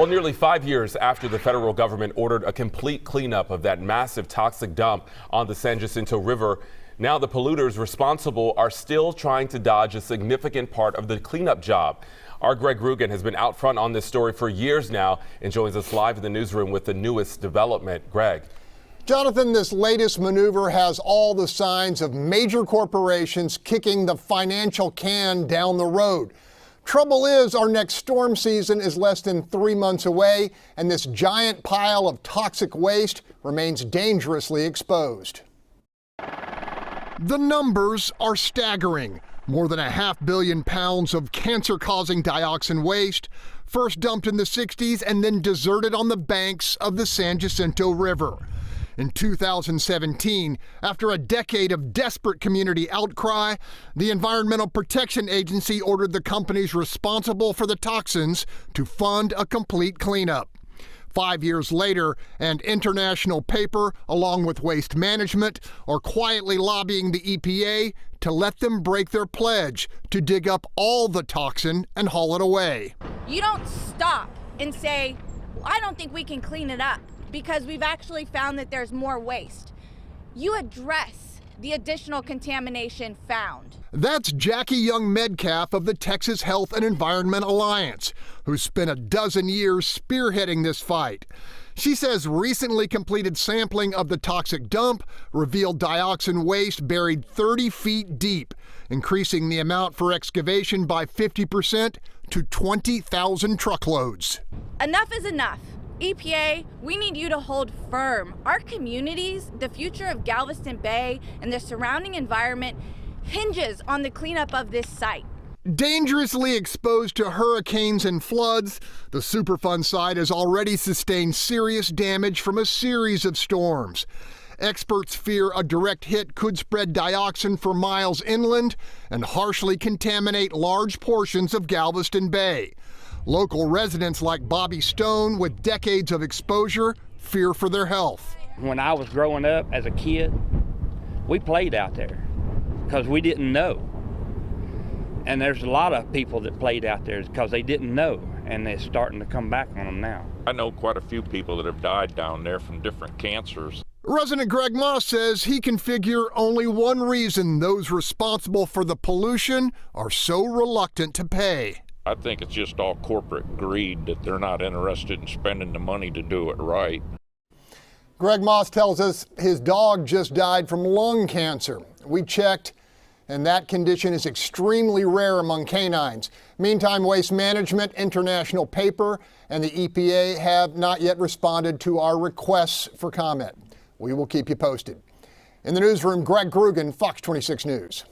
Well, nearly 5 years after the federal government ordered a complete cleanup of that massive toxic dump on the San Jacinto River, now the polluters responsible are still trying to dodge a significant part of the cleanup job. Our Greg Groogan has been out front on this story for years now and joins us live in the newsroom with the newest development. Greg. Jonathan, this latest maneuver has all the signs of major corporations kicking the financial can down the road. Trouble is, our next storm season is less than 3 months away, and this giant pile of toxic waste remains dangerously exposed. The numbers are staggering. More than 500 million pounds of cancer-causing dioxin waste, first dumped in the 60s and then deserted on the banks of the San Jacinto River. In 2017, after a decade of desperate community outcry, the Environmental Protection Agency ordered the companies responsible for the toxins to fund a complete cleanup. 5 years later, an international paper, along with Waste Management, are quietly lobbying the EPA to let them break their pledge to dig up all the toxin and haul it away. You don't stop and say, I don't think we can clean it up, because we've actually found that there's more waste. You address the additional contamination found. That's Jackie Young-Medcalf of the Texas Health and Environment Alliance, who's spent a dozen years spearheading this fight. She says recently completed sampling of the toxic dump revealed dioxin waste buried 30 feet deep, increasing the amount for excavation by 50% to 20,000 truckloads. Enough is enough. EPA, we need you to hold firm. Our communities, the future of Galveston Bay and the surrounding environment hinges on the cleanup of this site. Dangerously exposed to hurricanes and floods, the Superfund site has already sustained serious damage from a series of storms. Experts fear a direct hit could spread dioxin for miles inland and harshly contaminate large portions of Galveston Bay. Local residents like Bobby Stone, with decades of exposure, fear for their health. When I was growing up as a kid, we played out there because we didn't know. And there's a lot of people that played out there because they didn't know, and they're starting to come back on them now. I know quite a few people that have died down there from different cancers. Resident Greg Moss says he can figure only one reason those responsible for the pollution are so reluctant to pay. I think it's just all corporate greed that they're not interested in spending the money to do it right. Greg Moss tells us his dog just died from lung cancer. We checked, and that condition is extremely rare among canines. Meantime, Waste Management, International Paper, and the EPA have not yet responded to our requests for comment. We will keep you posted. In the newsroom, Greg Groogan, Fox 26 News.